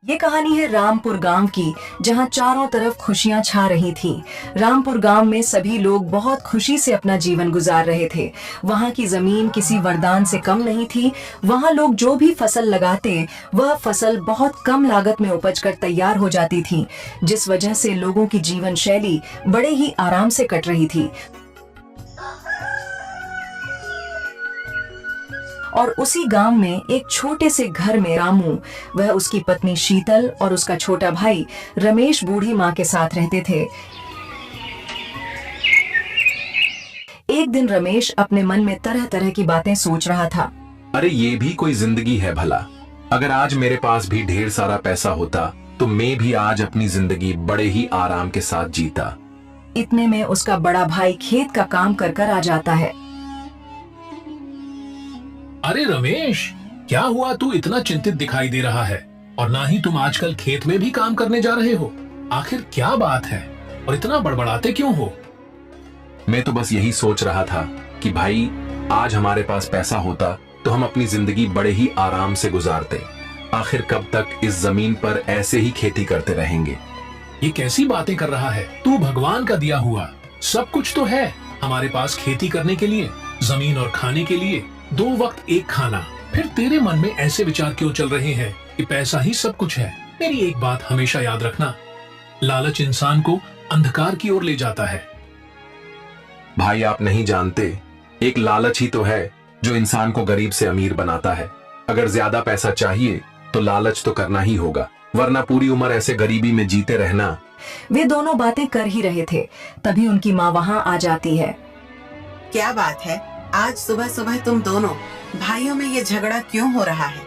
ये कहानी है रामपुर गांव की, जहां चारों तरफ खुशियां छा रही थीं। रामपुर गांव में सभी लोग बहुत खुशी से अपना जीवन गुजार रहे थे। वहां की जमीन किसी वरदान से कम नहीं थी। वहां लोग जो भी फसल लगाते, वह फसल बहुत कम लागत में उपज कर तैयार हो जाती थी, जिस वजह से लोगों की जीवन शैली बड़े ही आराम से कट रही थी। और उसी गांव में एक छोटे से घर में रामू, वह उसकी पत्नी शीतल और उसका छोटा भाई रमेश बूढ़ी माँ के साथ रहते थे। एक दिन रमेश अपने मन में तरह तरह की बातें सोच रहा था। अरे ये भी कोई जिंदगी है भला। अगर आज मेरे पास भी ढेर सारा पैसा होता तो मैं भी आज अपनी जिंदगी बड़े ही आराम के साथ जीता। इतने में उसका बड़ा भाई खेत का काम कर कर आ जाता है। अरे रमेश, क्या हुआ? तू इतना चिंतित दिखाई दे रहा है और ना ही तुम आजकल खेत में भी काम करने जा रहे हो। आखिर क्या बात है और इतना बड़बड़ाते क्यों हो? मैं तो बस यही सोच रहा था कि भाई आज हमारे पास पैसा होता तो हम अपनी जिंदगी बड़े ही आराम से गुजारते। आखिर कब तक इस जमीन पर ऐसे ही खेती करते रहेंगे? ये कैसी बातें कर रहा है तू? भगवान का दिया हुआ सब कुछ तो है हमारे पास खेती करने के लिए, जमीन और खाने के लिए, 2 वक्त एक खाना। फिर तेरे मन में ऐसे विचार क्यों चल रहे हैं कि पैसा ही सब कुछ है? मेरी एक बात हमेशा याद रखना, लालच इंसान को अंधकार की ओर ले जाता है। भाई आप नहीं जानते, एक लालच ही तो है जो इंसान को गरीब से अमीर बनाता है। अगर ज्यादा पैसा चाहिए तो लालच तो करना ही होगा, वरना पूरी उम्र ऐसे गरीबी में जीते रहना। वे दोनों बातें कर ही रहे थे, तभी उनकी माँ वहाँ आ जाती है। क्या बात है, आज सुबह सुबह तुम दोनों भाइयों में ये झगड़ा क्यों हो रहा है?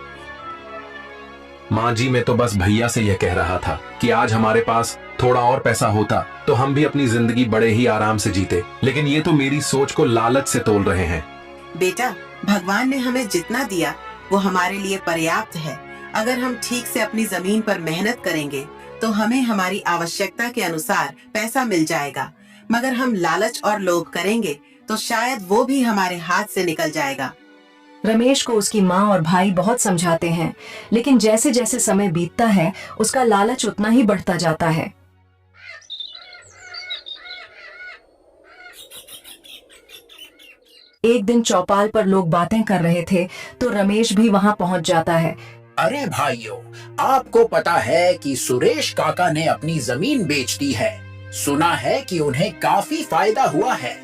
माँ जी, मैं तो बस भैया से यह कह रहा था कि आज हमारे पास थोड़ा और पैसा होता तो हम भी अपनी जिंदगी बड़े ही आराम से जीते, लेकिन ये तो मेरी सोच को लालच से तोल रहे हैं। बेटा, भगवान ने हमें जितना दिया वो हमारे लिए पर्याप्त है। अगर हम ठीक से अपनी जमीन पर मेहनत करेंगे तो हमें हमारी आवश्यकता के अनुसार पैसा मिल जाएगा, मगर हम लालच और लोभ करेंगे तो शायद वो भी हमारे हाथ से निकल जाएगा। रमेश को उसकी माँ और भाई बहुत समझाते हैं, लेकिन जैसे जैसे समय बीतता है उसका लालच उतना ही बढ़ता जाता है। एक दिन चौपाल पर लोग बातें कर रहे थे तो रमेश भी वहां पहुंच जाता है। अरे भाइयों, आपको पता है कि सुरेश काका ने अपनी जमीन बेच दी है। सुना है कि उन्हें काफी फायदा हुआ है।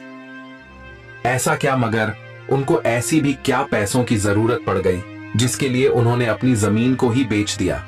ऐसा क्या? मगर उनको ऐसी भी क्या पैसों की जरूरत पड़ गई जिसके लिए उन्होंने अपनी जमीन को ही बेच दिया?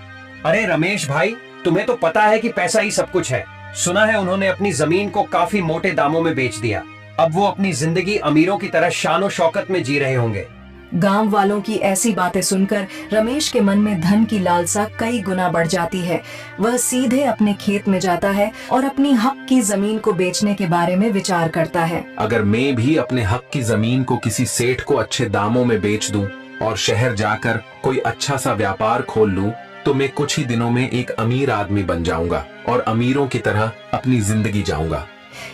अरे रमेश भाई, तुम्हें तो पता है कि पैसा ही सब कुछ है। सुना है उन्होंने अपनी जमीन को काफी मोटे दामों में बेच दिया। अब वो अपनी जिंदगी अमीरों की तरह शानो शौकत में जी रहे होंगे। गांव वालों की ऐसी बातें सुनकर रमेश के मन में धन की लालसा कई गुना बढ़ जाती है। वह सीधे अपने खेत में जाता है और अपनी हक की जमीन को बेचने के बारे में विचार करता है। अगर मैं भी अपने हक की जमीन को किसी सेठ को अच्छे दामों में बेच दूं और शहर जाकर कोई अच्छा सा व्यापार खोल लूं, तो मैं कुछ ही दिनों में एक अमीर आदमी बन जाऊंगा और अमीरों की तरह अपनी जिंदगी जाऊंगा।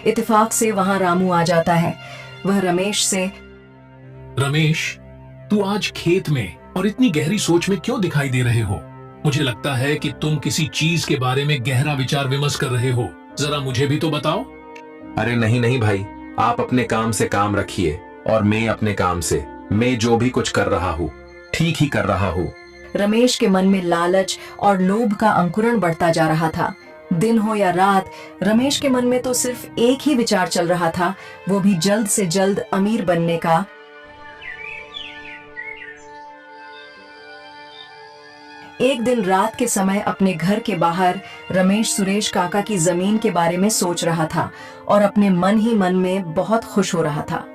इत्तेफाक से वहाँ रामू आ जाता है। वह रमेश से, रमेश, तू आज खेत में और इतनी गहरी सोच में क्यों दिखाई दे रहे हो? मुझे लगता है कि तुम किसी चीज के बारे में गहरा विचार विमर्श कर रहे हो। जरा मुझे भी तो बताओ। अरे नहीं नहीं भाई, आप अपने काम से काम रखिए और मैं अपने काम से। मैं जो भी कुछ कर रहा हूँ ठीक ही कर रहा हूँ। रमेश के मन में लालच और लोभ का अंकुरण बढ़ता जा रहा था। दिन हो या रात, रमेश के मन में तो सिर्फ एक ही विचार चल रहा था, वो भी जल्द से जल्द अमीर बनने का। एक दिन रात के समय अपने घर के बाहर रमेश सुरेश काका की जमीन के बारे में सोच रहा था और अपने मन ही मन में बहुत खुश हो रहा था।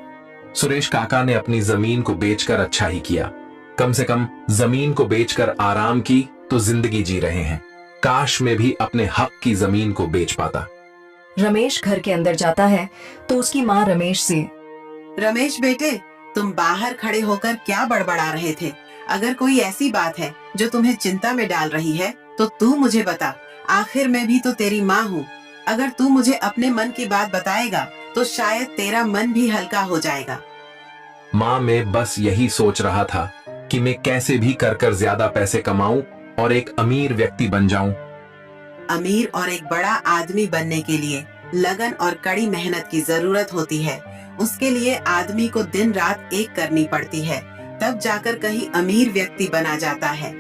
सुरेश काका ने अपनी जमीन को बेचकर अच्छा ही किया। कम से कम जमीन को बेचकर आराम की तो जिंदगी जी रहे हैं। काश मैं भी अपने हक की जमीन को बेच पाता। रमेश घर के अंदर जाता है तो उसकी माँ रमेश से, रमेश बेटे, तुम बाहर खड़े होकर क्या बड़बड़ा रहे थे? अगर कोई ऐसी बात है जो तुम्हें चिंता में डाल रही है तो तू मुझे बता। आखिर मैं भी तो तेरी माँ हूँ। अगर तू मुझे अपने मन की बात बताएगा तो शायद तेरा मन भी हल्का हो जाएगा। माँ, मैं बस यही सोच रहा था कि मैं कैसे भी कर ज्यादा पैसे कमाऊं और एक अमीर व्यक्ति बन जाऊं। अमीर और एक बड़ा आदमी बनने के लिए लगन और कड़ी मेहनत की जरूरत होती है। उसके लिए आदमी को दिन रात एक करनी पड़ती है, तब जाकर कहीं अमीर व्यक्ति बना जाता है।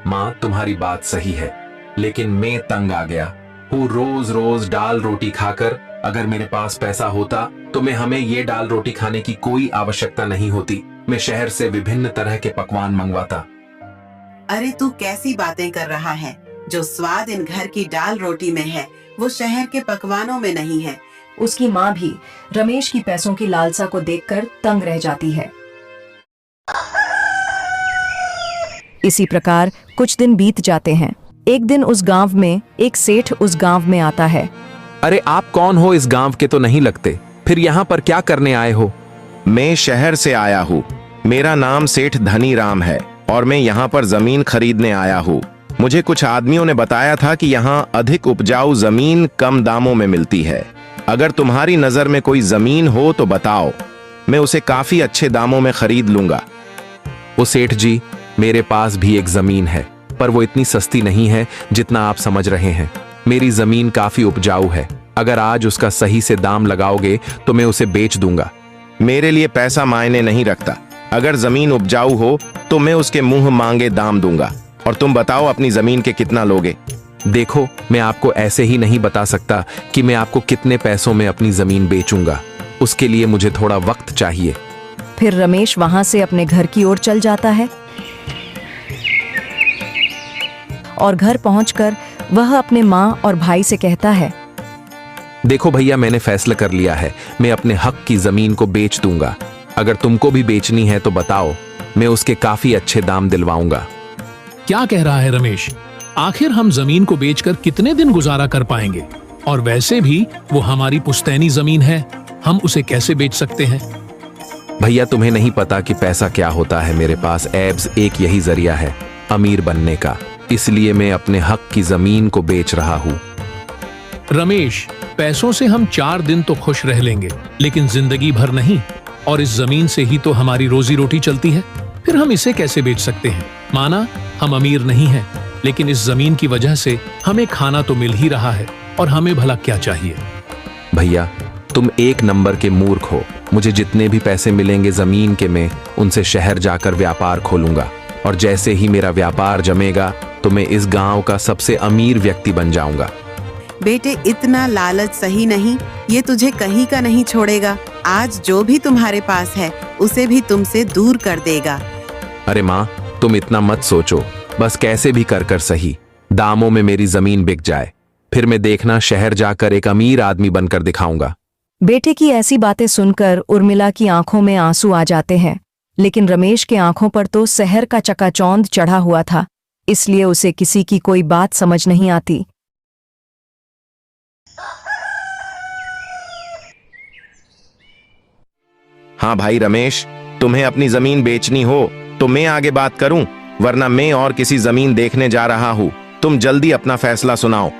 माँ, तुम्हारी बात सही है, लेकिन मैं तंग आ गया हूँ। रोज रोज दाल रोटी खाकर अगर मेरे पास पैसा होता तो हमें ये दाल रोटी खाने की कोई आवश्यकता नहीं होती। मैं शहर से विभिन्न तरह के पकवान मंगवाता। अरे तू कैसी बातें कर रहा है? जो स्वाद इन घर की दाल रोटी में है वो शहर के पकवानों में नहीं है। उसकी माँ भी रमेश की पैसों की लालसा को देखकर तंग रह जाती है। इसी प्रकार कुछ दिन बीत जाते हैं। एक दिन उस गांव में एक सेठ उस गांव में आता है। अरे आप कौन हो? इस गांव के तो नहीं लगते, फिर यहाँ पर क्या करने आए हो? मैं शहर से आया हूँ। मेरा नाम सेठ धनी राम है और मैं यहाँ पर जमीन खरीदने आया हूँ। मुझे कुछ आदमियों ने बताया था कि यहाँ अधिक उपजाऊ जमीन कम दामों में मिलती है। अगर तुम्हारी नजर में कोई जमीन हो तो बताओ, मैं उसे काफी अच्छे दामों में खरीद लूंगा। ओ सेठ जी, मेरे पास भी एक जमीन है, पर वो इतनी सस्ती नहीं है जितना आप समझ रहे हैं। मेरी जमीन काफी उपजाऊ है। अगर आज उसका सही से दाम लगाओगे तो मैं उसे बेच दूंगा। मेरे लिए पैसा मायने नहीं रखता। अगर जमीन उपजाऊ हो तो मैं उसके मुंह मांगे दाम दूंगा। और तुम बताओ अपनी जमीन के कितना लोगे? देखो, मैं आपको ऐसे ही नहीं बता सकता कि मैं आपको कितने पैसों में अपनी जमीन बेचूंगा। उसके लिए मुझे थोड़ा वक्त चाहिए। फिर रमेश वहां से अपने घर की ओर चल जाता है और घर पहुंचकर वह अपने माँ और भाई से कहता है, देखो भैया, मैंने फैसला कर लिया है। मैं अपने हक की जमीन को बेच दूंगा। अगर तुमको भी बेचनी है तो बताओ, मैं उसके काफी अच्छे दाम दिलवाऊंगा। क्या कह रहा है रमेश? आखिर हम जमीन को बेचकर कितने दिन गुजारा कर पाएंगे? और वैसे भी वो हमारी पुश्तैनी जमीन है, हम उसे कैसे बेच सकते हैं? भैया, तुम्हें नहीं पता कि पैसा क्या होता है। मेरे पास एब्स एक यही जरिया है अमीर बनने का, इसलिए मैं अपने हक की जमीन को बेच रहा हूँ। रमेश, पैसों से हम 4 दिन तो खुश रह लेंगे, लेकिन जिंदगी भर नहीं। और इस जमीन से ही तो हमारी रोजी रोटी चलती है, फिर हम इसे कैसे बेच सकते हैं? माना हम अमीर नहीं हैं, लेकिन इस जमीन की वजह से हमें खाना तो मिल ही रहा है, और हमें भला क्या चाहिए? भैया, तुम एक नंबर के मूर्ख हो। मुझे जितने भी पैसे मिलेंगे जमीन के, मैं उनसे शहर जाकर व्यापार खोलूंगा, और जैसे ही मेरा व्यापार जमेगा तो मैं इस गांव का सबसे अमीर व्यक्ति बन जाऊंगा। बेटे, इतना लालच सही नहीं। ये तुझे कहीं का नहीं छोड़ेगा। आज जो भी तुम्हारे पास है उसे भी तुमसे दूर कर देगा। अरे माँ, तुम इतना मत सोचो। बस कैसे भी कर सही दामों में मेरी जमीन बिक जाए, फिर मैं देखना शहर जाकर एक अमीर आदमी बनकर दिखाऊंगा। बेटे की ऐसी बातें सुनकर उर्मिला की आंखों में आंसू आ जाते हैं, लेकिन रमेश के आंखों पर तो शहर का चकाचौंध चढ़ा हुआ था, इसलिए उसे किसी की कोई बात समझ नहीं आती। हाँ भाई रमेश, तुम्हें अपनी जमीन बेचनी हो तो मैं आगे बात करूं, वरना मैं और किसी जमीन देखने जा रहा हूं। तुम जल्दी अपना फैसला सुनाओ।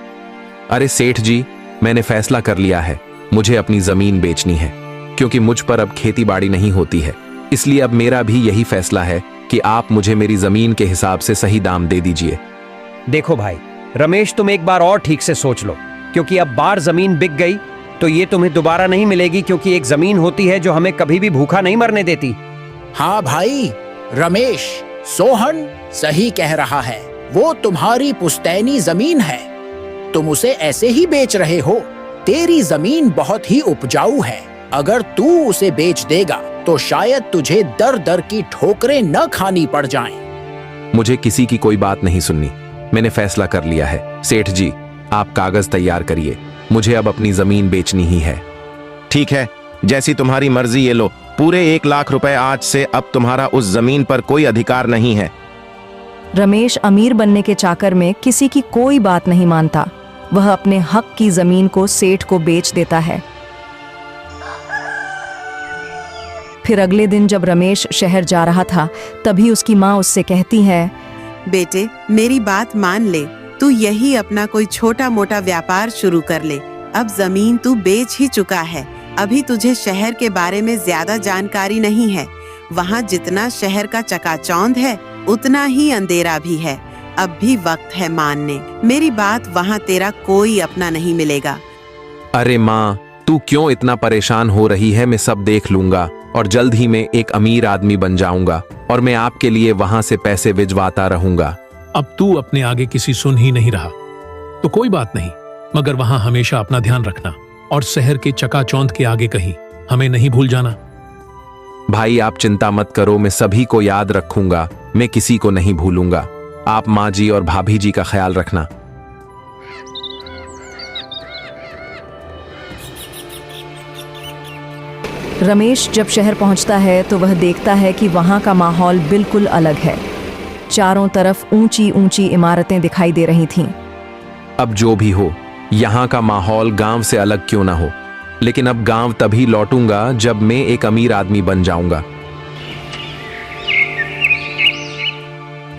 अरे सेठ जी, मैंने फैसला कर लिया है। मुझे अपनी जमीन बेचनी है, क्योंकि मुझ पर अब खेती बाड़ी नहीं होती है। इसलिए अब मेरा भी यही फैसला है कि आप मुझे मेरी जमीन के हिसाब से सही दाम दे दीजिए। देखो भाई रमेश, तुम एक बार और ठीक से सोच लो, क्योंकि अब बार जमीन बिक गई तो ये तुम्हें दोबारा नहीं मिलेगी, क्योंकि एक जमीन होती है जो हमें कभी भी भूखा नहीं मरने देती। हाँ भाई, रमेश, सोहन सही कह रहा है। वो तुम्हारी पुश्तैनी जमीन है, तुम उसे ऐसे ही बेच रहे हो। तेरी जमीन बहुत ही उपजाऊ है। अगर तू उसे बेच देगा तो शायद तुझे दर दर की ठोकरें न खानी पड़ जाएं। मुझे किसी की कोई बात नहीं सुननी। मैंने फैसला कर लिया है। सेठ जी, आप कागज तैयार करिए। मुझे अब अपनी जमीन बेचनी ही है। ठीक है, जैसी तुम्हारी मर्जी। ये लो पूरे 1 लाख रुपए। आज से अब तुम्हारा उस जमीन पर कोई अधिकार नहीं है। रमेश अमीर बनने के चाकर में किसी की कोई बात नहीं मानता। वह अपने हक की जमीन को सेठ को बेच देता है। फिर अगले दिन जब रमेश शहर जा रहा था, तभी उसकी माँ उससे कहती है, बेटे, मेरी बात मान ले। तू यही अपना कोई छोटा मोटा व्यापार शुरू कर ले। अब जमीन तू बेच ही चुका है। अभी तुझे शहर के बारे में ज्यादा जानकारी नहीं है। वहाँ जितना शहर का चकाचौंध है, उतना ही अंधेरा भी है। अब भी वक्त है मानने। मेरी बात, वहाँ तेरा कोई अपना नहीं मिलेगा। अरे माँ, तू क्यों इतना परेशान हो रही है? मैं सब देख लूंगा और जल्द ही मैं एक अमीर आदमी बन जाऊंगा और मैं आपके लिए वहां से पैसे भिजवाता रहूंगा। अब तू अपने आगे किसी सुन ही नहीं रहा तो कोई बात नहीं, मगर वहां हमेशा अपना ध्यान रखना और शहर के चकाचौंध के आगे कहीं हमें नहीं भूल जाना। भाई आप चिंता मत करो, मैं सभी को याद रखूंगा, मैं किसी को नहीं भूलूंगा। आप माँ जी और भाभी जी का ख्याल रखना। रमेश जब शहर पहुंचता है तो वह देखता है कि वहां का माहौल बिल्कुल अलग है। चारों तरफ ऊंची ऊंची इमारतें दिखाई दे रही थीं। अब जो भी हो, यहाँ का माहौल गांव से अलग क्यों ना हो, लेकिन अब गांव तभी लौटूंगा जब मैं एक अमीर आदमी बन जाऊंगा।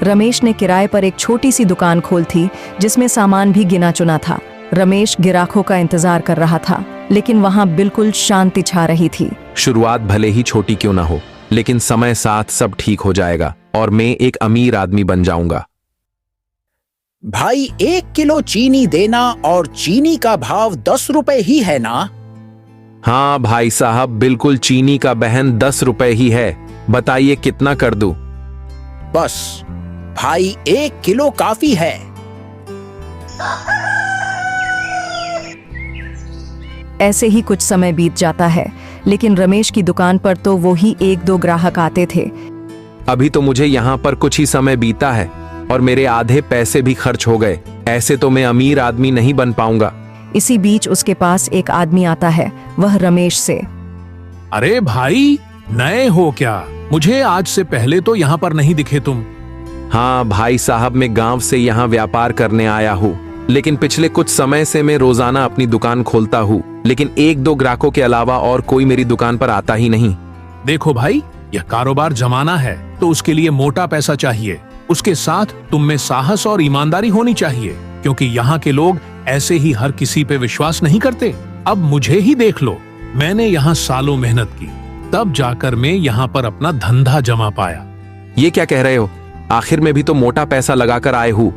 रमेश ने किराए पर एक छोटी सी दुकान खोल थी जिसमें सामान भी गिना चुना था। रमेश ग्राहकों का इंतजार कर रहा था, लेकिन वहां बिल्कुल शांति छा रही थी। शुरुआत भले ही छोटी क्यों ना हो, लेकिन समय साथ सब ठीक हो जाएगा और मैं एक अमीर आदमी बन जाऊंगा। भाई 1 किलो चीनी देना, और चीनी का भाव 10 रुपए ही है ना? हाँ भाई साहब, बिल्कुल चीनी का बहन 10 रुपए ही है। बताइए कितना कर दूं? बस भाई 1 किलो काफी है। ऐसे ही कुछ समय बीत जाता है, लेकिन रमेश की दुकान पर तो वो ही 1-2 ग्राहक आते थे। अभी तो मुझे यहाँ पर कुछ ही समय बीता है और मेरे आधे पैसे भी खर्च हो गए। ऐसे तो मैं अमीर आदमी नहीं बन पाऊंगा। इसी बीच उसके पास एक आदमी आता है, वह रमेश से। अरे भाई, नए हो क्या? मुझे आज से पहले तो यहाँ पर नहीं दिखे तुम। हाँ भाई साहब, मैं गांव से यहाँ व्यापार करने आया हूँ, लेकिन पिछले कुछ समय से मैं रोजाना अपनी दुकान खोलता हूँ, लेकिन 1-2 ग्राहकों के अलावा और कोई मेरी दुकान पर आता ही नहीं। देखो भाई, यह कारोबार जमाना है तो उसके लिए मोटा पैसा चाहिए। उसके साथ तुम में साहस और ईमानदारी होनी चाहिए, क्योंकि यहाँ के लोग ऐसे ही हर किसी पे विश्वास नहीं करते। अब मुझे ही देख लो, मैंने यहाँ सालों मेहनत की, तब जाकर मैं यहाँ पर अपना धंधा जमा पाया। ये क्या कह रहे हो? आखिर में भी तो मोटा पैसा लगाकर आए हूँ।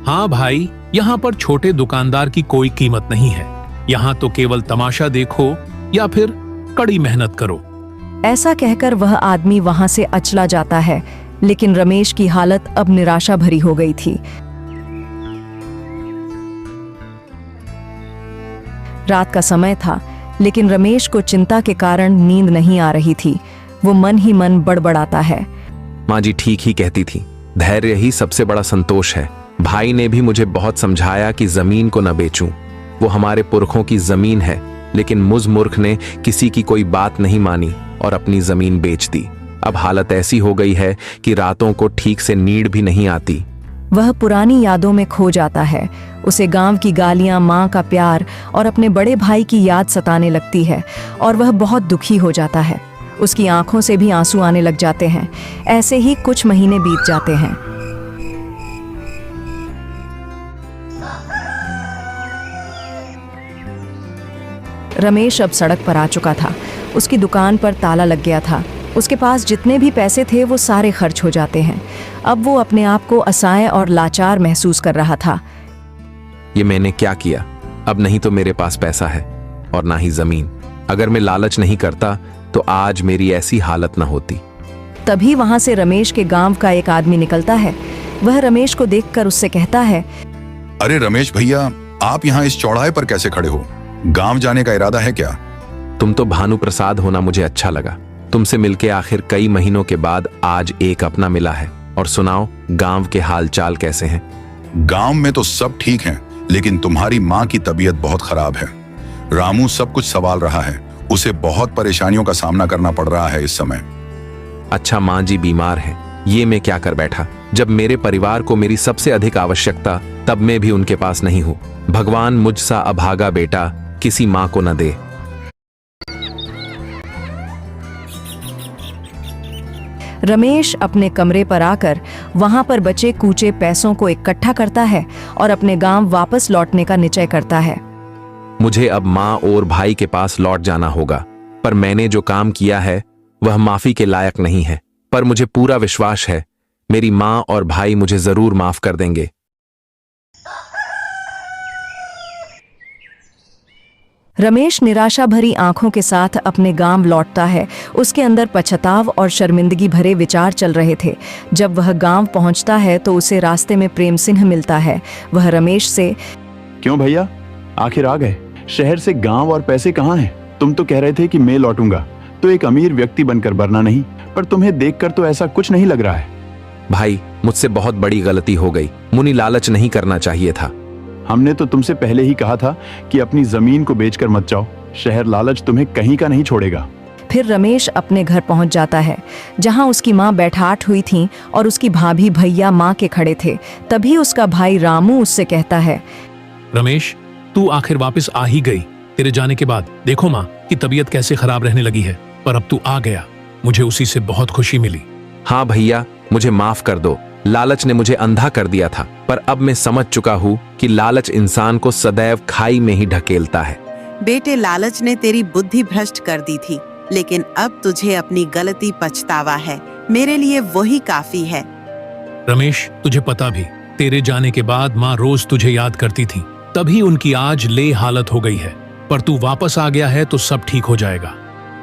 हाँ भाई, यहाँ पर छोटे दुकानदार की कोई कीमत नहीं है। यहाँ तो केवल तमाशा देखो या फिर कड़ी मेहनत करो। ऐसा कहकर वह आदमी वहां से अचला जाता है, लेकिन रमेश की हालत अब निराशा भरी हो गई थी। रात का समय था, लेकिन रमेश को चिंता के कारण नींद नहीं आ रही थी। वो मन ही मन बड़बड़ाता है। माँ जी ठीक ही कहती थी, धैर्य ही सबसे बड़ा संतोष है। भाई ने भी मुझे बहुत समझाया कि जमीन को न बेचूं, वो हमारे पुरखों की जमीन है, लेकिन मुझ मूर्ख ने किसी की कोई बात नहीं मानी और अपनी जमीन बेच दी। अब हालत ऐसी हो गई है कि रातों को ठीक से नींद भी नहीं आती। वह पुरानी यादों में खो जाता है। उसे गांव की गालियां, माँ का प्यार और अपने बड़े भाई की याद सताने लगती है और वह बहुत दुखी हो जाता है। उसकी आंखों से भी आंसू आने लग जाते हैं। ऐसे ही कुछ महीने बीत जाते हैं। रमेश अब सड़क पर आ चुका था। उसकी दुकान पर ताला लग गया था। उसके पास जितने भी पैसे थे वो सारे खर्च हो जाते हैं। अब वो अपने आप को असहाय और लाचार महसूस कर रहा था। ये मैंने क्या किया? अब नहीं तो मेरे पास पैसा है और ना ही जमीन। अगर मैं लालच नहीं करता तो आज मेरी ऐसी हालत न होती। तभी वहां से रमेश के गांव का एक आदमी निकलता है। वह रमेश को देखकर उससे कहता है, अरे रमेश भैया, आप यहाँ इस चौराहे पर कैसे खड़े हो? गांव जाने का इरादा है क्या? तुम तो भानु प्रसाद होना मुझे अच्छा लगा। तुमसे मिलके आखिर कई महीनों के बाद आज एक अपना मिला है। और सुनाओ, गांव के हाल चाल कैसे हैं? गांव में तो सब ठीक हैं, लेकिन तुम्हारी माँ की तबीयत बहुत खराब है। रामू सब कुछ संभाल रहा है। उसे बहुत परेशानियों का सामना करना पड़ रहा है इस समय। अच्छा, माँ जी बीमार है, ये मैं क्या कर बैठा? जब मेरे परिवार को मेरी सबसे अधिक आवश्यकता, तब मैं भी उनके पास नहीं हूँ। भगवान मुझसा अभागा बेटा किसी माँ को न दे। रमेश अपने कमरे पर आकर वहां पर बचे कूचे पैसों को इकट्ठा करता है और अपने गांव वापस लौटने का निश्चय करता है। मुझे अब माँ और भाई के पास लौट जाना होगा, पर मैंने जो काम किया है वह माफी के लायक नहीं है। पर मुझे पूरा विश्वास है मेरी माँ और भाई मुझे जरूर माफ कर देंगे। रमेश निराशा भरी आंखों के साथ अपने गांव लौटता है। उसके अंदर पछताव और शर्मिंदगी भरे विचार चल रहे थे। जब वह गांव पहुंचता है तो उसे रास्ते में प्रेम सिंह मिलता है। वह रमेश से, क्यों भैया, आखिर आ गए? शहर से गांव और पैसे कहाँ हैं? तुम तो कह रहे थे कि मैं लौटूंगा तो एक अमीर व्यक्ति बनकर, वरना नहीं। पर तुम्हें देखकर तो ऐसा कुछ नहीं लग रहा है। भाई, मुझसे बहुत बड़ी गलती हो गई। मुनि लालच नहीं करना चाहिए था। हमने तो तुमसे पहले ही कहा था कि अपनी जमीन को बेचकर मत जाओ। शहर लालच तुम्हें कहीं का नहीं छोड़ेगा। फिर रमेश अपने घर पहुंच जाता है, जहां उसकी माँ बैठाट हुई थी और उसकी भाभी भैया माँ के खड़े थे। तभी उसका भाई रामू उससे कहता है, रमेश, तू आखिर वापस आ ही गई। तेरे जाने के बाद देखो माँ की तबीयत कैसे खराब रहने लगी है, पर अब तू आ गया, मुझे उसी से बहुत खुशी मिली। हाँ भैया, मुझे माफ कर दो। लालच ने मुझे अंधा कर दिया था, पर अब मैं समझ चुका हूँ कि लालच इंसान को सदैव खाई में ही ढकेलता है। बेटे, लालच ने तेरी बुद्धि भ्रष्ट कर दी थी, लेकिन अब तुझे अपनी गलती पछतावा है। मेरे लिए वही काफी है। रमेश, तुझे पता भी, तेरे जाने के बाद माँ रोज तुझे याद करती थी, तभी उनकी आज ले हालत हो गई है। पर तू वापस आ गया है तो सब ठीक हो जाएगा।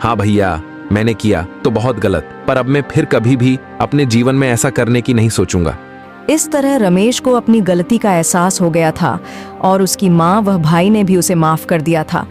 हाँ भैया, मैंने किया तो बहुत गलत, पर अब मैं फिर कभी भी अपने जीवन में ऐसा करने की नहीं सोचूंगा। इस तरह रमेश को अपनी गलती का एहसास हो गया था और उसकी माँ व भाई ने भी उसे माफ कर दिया था।